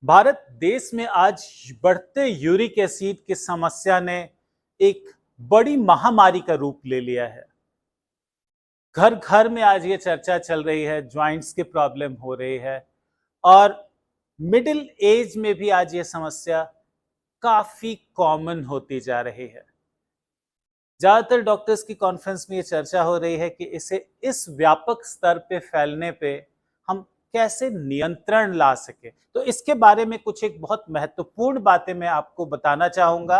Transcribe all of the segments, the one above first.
भारत देश में आज बढ़ते यूरिक एसिड की समस्या ने एक बड़ी महामारी का रूप ले लिया है। घर घर में आज ये चर्चा चल रही है, जॉइंट्स के प्रॉब्लम हो रही है और मिडिल एज में भी आज ये समस्या काफी कॉमन होती जा रही है। ज्यादातर डॉक्टर्स की कॉन्फ्रेंस में ये चर्चा हो रही है कि इसे इस व्यापक स्तर पे फैलने पे हम कैसे नियंत्रण ला सके। तो इसके बारे में कुछ एक बहुत महत्वपूर्ण बातें मैं आपको बताना चाहूंगा।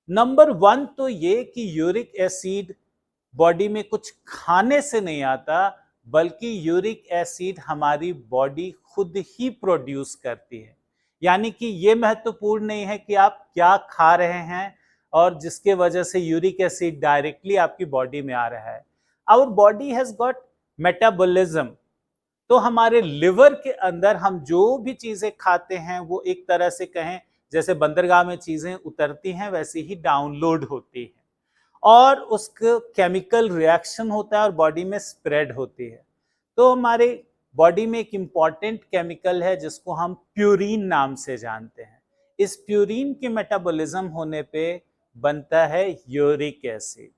नंबर वन तो ये कि यूरिक एसिड बॉडी में कुछ खाने से नहीं आता, बल्कि यूरिक एसिड हमारी बॉडी खुद ही प्रोड्यूस करती है। यानी कि ये महत्वपूर्ण नहीं है कि आप क्या खा रहे हैं और जिसके वजह से यूरिक एसिड डायरेक्टली आपकी बॉडी में आ रहा है। Our body has got metabolism. तो हमारे लिवर के अंदर हम जो भी चीजें खाते हैं वो एक तरह से कहें जैसे बंदरगाह में चीजें उतरती हैं वैसे ही डाउनलोड होती है और उसका केमिकल रिएक्शन होता है और बॉडी में स्प्रेड होती है। तो हमारे बॉडी में एक इम्पॉर्टेंट केमिकल है जिसको हम प्यूरिन नाम से जानते हैं। इस प्यूरिन के मेटाबॉलिज्म होने पे बनता है यूरिक एसिड।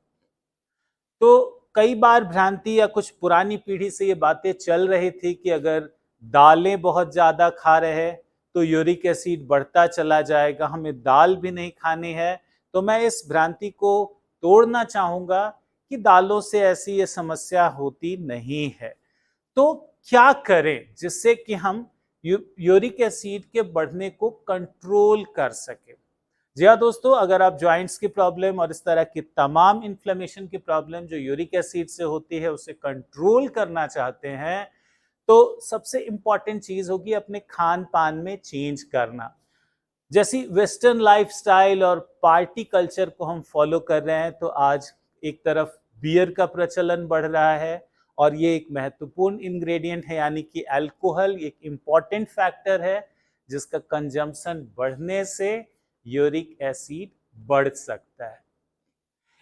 तो कई बार भ्रांति या कुछ पुरानी पीढ़ी से ये बातें चल रही थी कि अगर दालें बहुत ज्यादा खा रहे हैं तो यूरिक एसिड बढ़ता चला जाएगा, हमें दाल भी नहीं खानी है। तो मैं इस भ्रांति को तोड़ना चाहूंगा कि दालों से ऐसी ये समस्या होती नहीं है। तो क्या करें जिससे कि हम यूरिक एसिड के बढ़ने को कंट्रोल कर सके। जी हाँ दोस्तों, अगर आप जॉइंट्स की प्रॉब्लम और इस तरह की तमाम इन्फ्लेमेशन की प्रॉब्लम जो यूरिक एसिड से होती है उसे कंट्रोल करना चाहते हैं तो सबसे इंपॉर्टेंट चीज होगी अपने खान पान में चेंज करना। जैसी वेस्टर्न लाइफस्टाइल और पार्टी कल्चर को हम फॉलो कर रहे हैं तो आज एक तरफ बियर का प्रचलन बढ़ रहा है और ये एक महत्वपूर्ण इंग्रेडिएंट है, यानी कि अल्कोहल एक इम्पॉर्टेंट फैक्टर है जिसका कंजम्पशन बढ़ने से यूरिक एसिड बढ़ सकता है।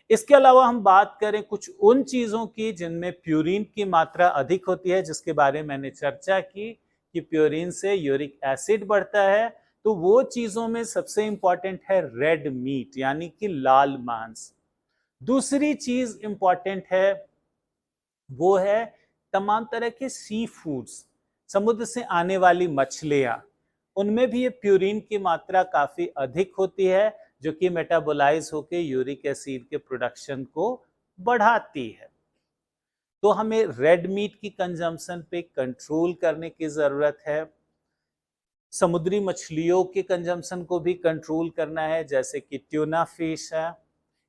इसके अलावा हम बात करें कुछ उन चीजों की जिनमें प्यूरिन की मात्रा अधिक होती है, जिसके बारे में मैंने चर्चा की कि प्यूरिन से यूरिक एसिड बढ़ता है। तो वो चीजों में सबसे इंपॉर्टेंट है रेड मीट यानी कि लाल मांस। दूसरी चीज इंपॉर्टेंट है वो है तमाम तरह के सी फूड्स, समुद्र से आने वाली मछलियां, उनमें भी ये प्यूरिन की मात्रा काफी अधिक होती है जो कि मेटाबोलाइज होकर यूरिक एसिड के प्रोडक्शन को बढ़ाती है। तो हमें रेड मीट की कंजम्पशन पे कंट्रोल करने की जरूरत है। समुद्री मछलियों के कंजम्पशन को भी कंट्रोल करना है जैसे कि ट्यूना फिश है।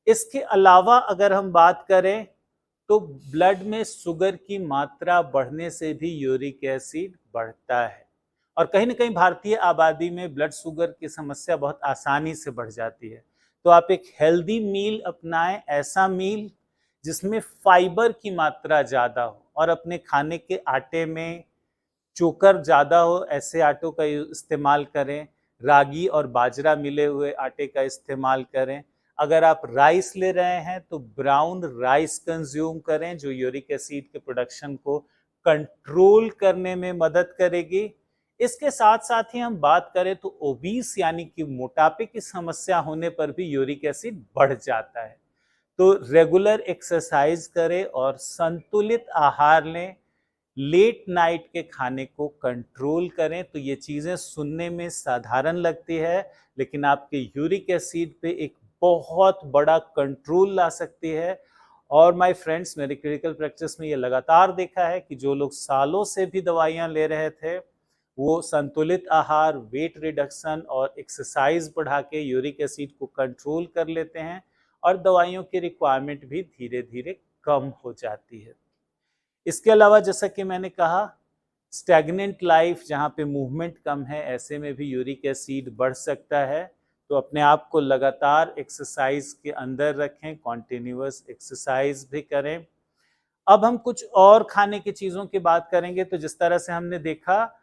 इसके अलावा अगर हम बात करें तो ब्लड में शुगर की मात्रा बढ़ने से भी यूरिक एसिड बढ़ता है और कहीं ना कहीं भारतीय आबादी में ब्लड शुगर की समस्या बहुत आसानी से बढ़ जाती है। तो आप एक हेल्दी मील अपनाएं, ऐसा मील जिसमें फाइबर की मात्रा ज़्यादा हो और अपने खाने के आटे में चोकर ज़्यादा हो, ऐसे आटों का इस्तेमाल करें। रागी और बाजरा मिले हुए आटे का इस्तेमाल करें। अगर आप राइस ले रहे हैं तो ब्राउन राइस कंज्यूम करें जो यूरिक एसिड के प्रोडक्शन को कंट्रोल करने में मदद करेगी। इसके साथ साथ ही हम बात करें तो ओबीस यानी कि मोटापे की समस्या होने पर भी यूरिक एसिड बढ़ जाता है। तो रेगुलर एक्सरसाइज करें और संतुलित आहार लें, लेट नाइट के खाने को कंट्रोल करें। तो ये चीज़ें सुनने में साधारण लगती है लेकिन आपके यूरिक एसिड पे एक बहुत बड़ा कंट्रोल ला सकती है। और माय फ्रेंड्स, मेरी क्लिनिकल प्रैक्टिस में ये लगातार देखा है कि जो लोग सालों से भी दवाइयाँ ले रहे थे वो संतुलित आहार, वेट रिडक्शन और एक्सरसाइज बढ़ा के यूरिक एसिड को कंट्रोल कर लेते हैं और दवाइयों की रिक्वायरमेंट भी धीरे धीरे कम हो जाती है। इसके अलावा जैसा कि मैंने कहा, स्टैग्नेंट लाइफ जहाँ पे मूवमेंट कम है ऐसे में भी यूरिक एसिड बढ़ सकता है। तो अपने आप को लगातार एक्सरसाइज के अंदर रखें, कॉन्टिन्यूअस एक्सरसाइज भी करें। अब हम कुछ और खाने की चीज़ों की बात करेंगे। तो जिस तरह से हमने देखा,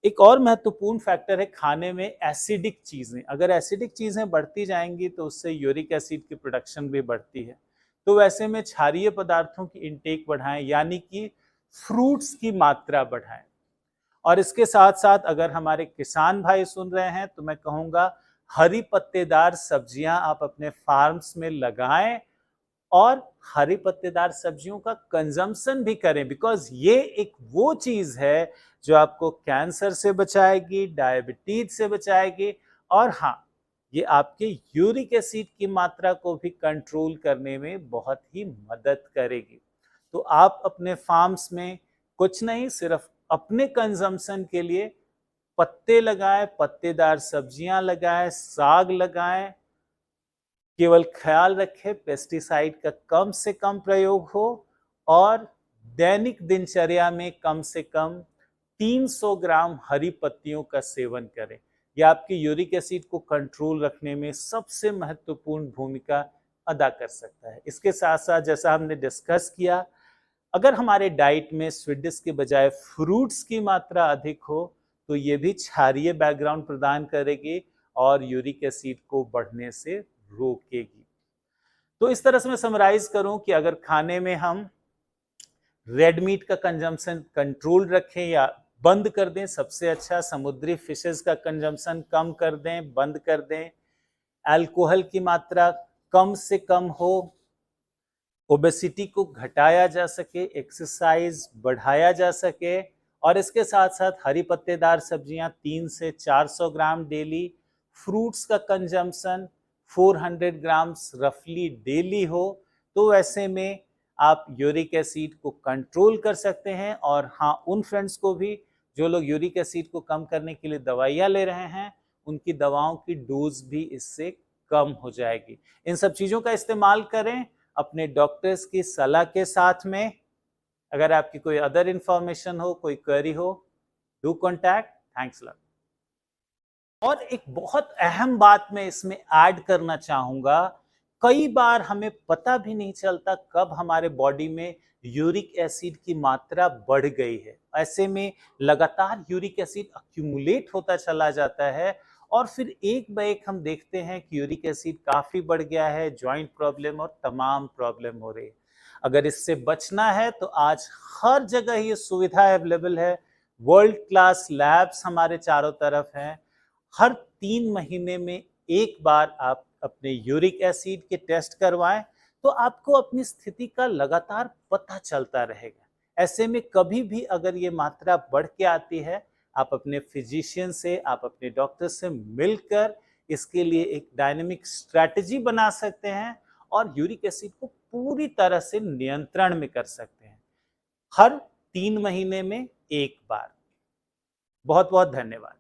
एक और महत्वपूर्ण फैक्टर है खाने में एसिडिक चीज़ें। अगर एसिडिक चीज़ें बढ़ती जाएंगी तो उससे यूरिक एसिड की प्रोडक्शन भी बढ़ती है। तो वैसे में क्षारीय पदार्थों की इंटेक बढ़ाएं, यानी कि फ्रूट्स की मात्रा बढ़ाएं। और इसके साथ साथ अगर हमारे किसान भाई सुन रहे हैं तो मैं कहूँगा हरी पत्तेदार सब्जियां आप अपने फार्म्स में लगाएं और हरी पत्तेदार सब्जियों का कंजम्पशन भी करें, बिकॉज ये एक वो चीज है जो आपको कैंसर से बचाएगी, डायबिटीज से बचाएगी, और हाँ, ये आपके यूरिक एसिड की मात्रा को भी कंट्रोल करने में बहुत ही मदद करेगी। तो आप अपने फार्म्स में कुछ नहीं, सिर्फ अपने कंजम्पशन के लिए पत्ते लगाएं, पत्तेदार सब्जियां लगाएं, साग लगाएं। केवल ख्याल रखें पेस्टिसाइड का कम से कम प्रयोग हो और दैनिक दिनचर्या में कम से कम 300 ग्राम हरी पत्तियों का सेवन करें। यह आपके यूरिक एसिड को कंट्रोल रखने में सबसे महत्वपूर्ण भूमिका अदा कर सकता है। इसके साथ साथ जैसा हमने डिस्कस किया, अगर हमारे डाइट में स्वीट डिश के बजाय फ्रूट्स की मात्रा अधिक हो तो ये भी क्षारीय बैकग्राउंड प्रदान करेगी और यूरिक एसिड को बढ़ने से रोकेगी। तो इस तरह से मैं समराइज करूं कि अगर खाने में हम रेड मीट का कंजम्पशन कंट्रोल रखें या बंद कर दें, सबसे अच्छा समुद्री फिशेस का कंजम्पशन कम कर दें, बंद कर दें, अल्कोहल की मात्रा कम से कम हो, ओबेसिटी को घटाया जा सके, एक्सरसाइज बढ़ाया जा सके, और इसके साथ साथ हरी पत्तेदार सब्जियां 300 से 400 ग्राम डेली, फ्रूट्स का कंजम्पशन 400 ग्राम्स रफली डेली हो, तो ऐसे में आप यूरिक एसिड को कंट्रोल कर सकते हैं। और हाँ, उन फ्रेंड्स को भी जो लोग यूरिक एसिड को कम करने के लिए दवाइयाँ ले रहे हैं, उनकी दवाओं की डोज भी इससे कम हो जाएगी। इन सब चीज़ों का इस्तेमाल करें अपने डॉक्टर्स की सलाह के साथ में। अगर आपकी कोई अदर इंफॉर्मेशन हो, कोई क्वेरी हो, डू कॉन्टैक्ट। Thanks lot. और एक बहुत अहम बात मैं इसमें ऐड करना चाहूंगा, कई बार हमें पता भी नहीं चलता कब हमारे बॉडी में यूरिक एसिड की मात्रा बढ़ गई है। ऐसे में लगातार यूरिक एसिड अक्यूमुलेट होता चला जाता है और फिर एक बार एक हम देखते हैं कि यूरिक एसिड काफी बढ़ गया है, जॉइंट प्रॉब्लम और तमाम प्रॉब्लम हो रही है। अगर इससे बचना है तो आज हर जगह ये सुविधा अवेलेबल है, वर्ल्ड क्लास लैब्स हमारे चारों तरफ हैं। हर 3 महीने में एक बार आप अपने यूरिक एसिड के टेस्ट करवाएं तो आपको अपनी स्थिति का लगातार पता चलता रहेगा। ऐसे में कभी भी अगर ये मात्रा बढ़ के आती है, आप अपने फिजिशियन से, आप अपने डॉक्टर से मिलकर इसके लिए एक डायनेमिक स्ट्रैटेजी बना सकते हैं और यूरिक एसिड को पूरी तरह से नियंत्रण में कर सकते हैं, हर 3 महीने में एक बार। बहुत बहुत धन्यवाद।